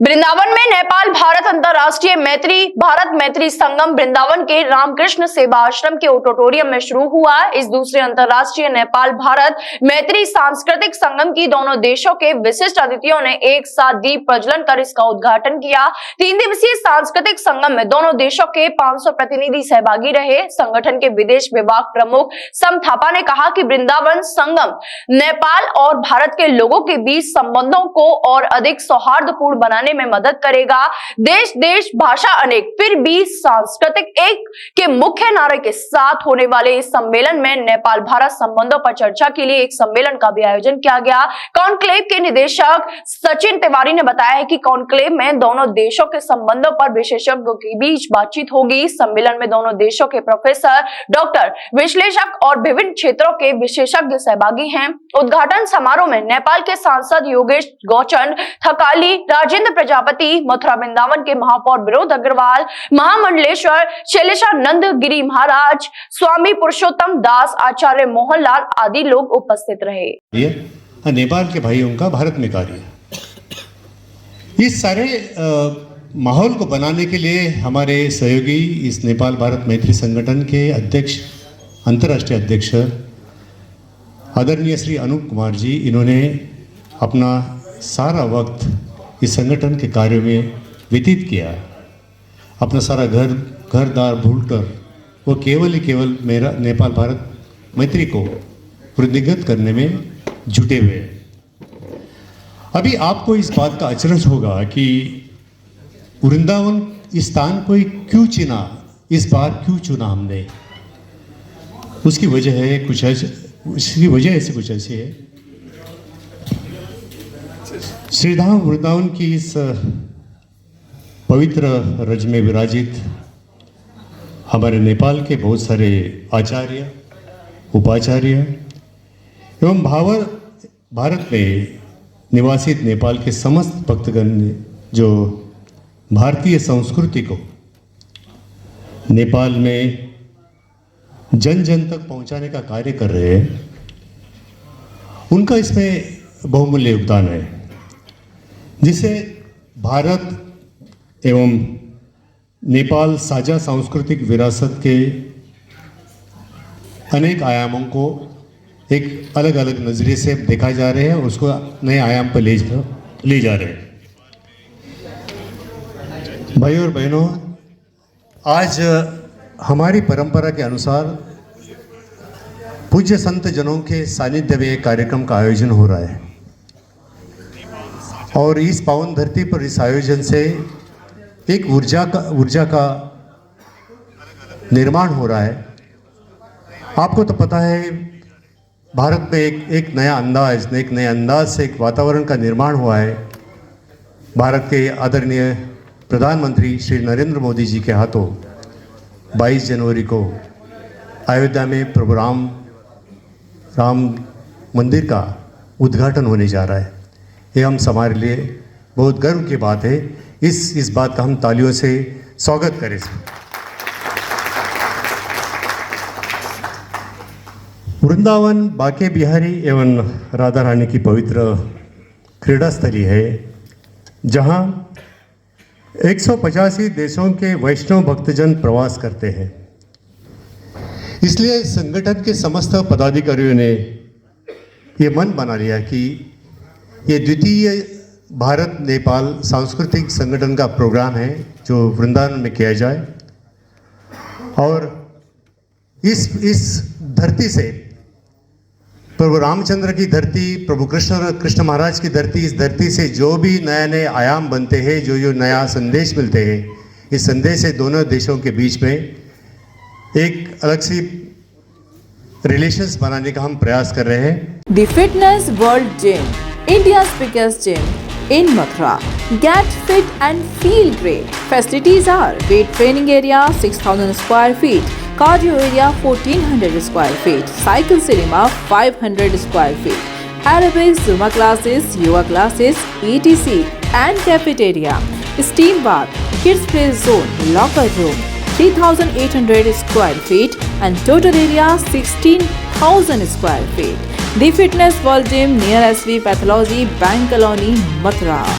वृंदावन में नेपाल भारत अंतर्राष्ट्रीय भारत मैत्री संगम वृंदावन के रामकृष्ण सेवा आश्रम के ऑडिटोरियम में शुरू हुआ। इस दूसरे अंतर्राष्ट्रीय नेपाल भारत मैत्री सांस्कृतिक संगम की दोनों देशों के विशिष्ट अतिथियों ने एक साथ दीप प्रज्वलन कर इसका उद्घाटन किया। 3 दिवसीय सांस्कृतिक संगम में दोनों देशों के 500 प्रतिनिधि सहभागी रहे। संगठन के विदेश विभाग प्रमुख सम थापा ने कहा कि वृंदावन संगम नेपाल और भारत के लोगों के बीच संबंधों को और अधिक सौहार्दपूर्ण बनाने में मदद करेगा। देश देश भाषा अनेक फिर भी सांस्कृतिक एक के मुख्य नारे के साथ होने वाले इस सम्मेलन में नेपाल भारत संबंधों पर चर्चा के लिए एक सम्मेलन का भी आयोजन किया गया। कॉन्क्लेव के निदेशक सचिन तिवारी ने बताया है कि कॉन्क्लेव में दोनों देशों के संबंधों पर विशेषज्ञों के बीच बातचीत होगी। सम्मेलन में दोनों देशों के प्रोफेसर, डॉक्टर, विश्लेषक और विभिन्न क्षेत्रों के विशेषज्ञ सहभागी हैं। उद्घाटन समारोह में नेपाल के सांसद योगेश गौचंद थकाली, राजेंद्र प्रजापति, मथुरा वृंदावन के महापौर विनोद अग्रवाल, महामंडलेश्वर शैलेशानंद गिरी महाराज, स्वामी पुरुषोत्तम दास, आचार्य मोहनलाल आदि लोग उपस्थित रहे। नेपाल के भाइयों का भारत में कार्य, इस सारे माहौल को बनाने के लिए हमारे सहयोगी इस नेपाल भारत मैत्री संगठन के अध्यक्ष, अंतर्राष्ट्रीय अध्यक्ष आदरणीय श्री अनूप कुमार जी, इन्होंने अपना सारा वक्त इस संगठन के कार्यों में व्यतीत किया। अपना सारा घरदार भूलकर वो केवल मेरा नेपाल भारत मैत्री को वृद्धिगत करने में जुटे हुए। अभी आपको इस बात का अचरज होगा कि वृंदावन इस स्थान को क्यों चुना, इस बार क्यों चुना हमने। उसकी वजह है कुछ ऐसी है। श्रीधाम वृंदावन की इस पवित्र रज में विराजित हमारे नेपाल के बहुत सारे आचार्य, उपाचार्य एवं भारत में निवासित नेपाल के समस्त भक्तगण ने जो भारतीय संस्कृति को नेपाल में जन जन तक पहुंचाने का कार्य कर रहे हैं, उनका इसमें बहुमूल्य योगदान है, जिसे भारत एवं नेपाल साझा सांस्कृतिक विरासत के अनेक आयामों को एक अलग अलग नज़रिए से देखा जा रहे हैं, उसको नए आयाम पर ले जा रहे हैं। भाइयों और बहनों, आज हमारी परंपरा के अनुसार पूज्य संत जनों के सानिध्य में एक कार्यक्रम का आयोजन हो रहा है और इस पावन धरती पर इस आयोजन से एक ऊर्जा का निर्माण हो रहा है। आपको तो पता है, भारत में एक नए अंदाज से एक वातावरण का निर्माण हुआ है। भारत के आदरणीय प्रधानमंत्री श्री नरेंद्र मोदी जी के हाथों 22 जनवरी को अयोध्या में प्रभु राम मंदिर का उद्घाटन होने जा रहा है। ये हमारे लिए बहुत गर्व की बात है। इस बात का हम तालियों से स्वागत करें। वृंदावन बांके बिहारी एवं राधा रानी की पवित्र क्रीड़ा स्थली है, जहाँ 185 देशों के वैष्णव भक्तजन प्रवास करते हैं। इसलिए संगठन के समस्त पदाधिकारियों ने ये मन बना लिया कि ये द्वितीय भारत नेपाल सांस्कृतिक संगठन का प्रोग्राम है जो वृंदावन में किया जाए और इस धरती से, प्रभु रामचंद्र की धरती, प्रभु कृष्ण महाराज की धरती, इस धरती से जो भी नए आयाम बनते हैं, जो नया संदेश मिलते हैं, इस संदेश से दोनों देशों के बीच में एक अलग सी रिलेशंस बनाने का हम प्रयास कर रहे हैं। The Fitness World Gym, India's biggest gym in Mathura. Get fit and feel great. Facilities are weight training area 6,000 square feet, cardio area 1,400 square feet, cycle cinema 500 square feet, aerobics, Zumba classes, yoga classes, etc. and cafeteria, steam bath, kids play zone, locker room 3,800 square feet and total area 16,000 square feet. The Fitness World Gym near SV Pathology, Bank Colony, Mathura.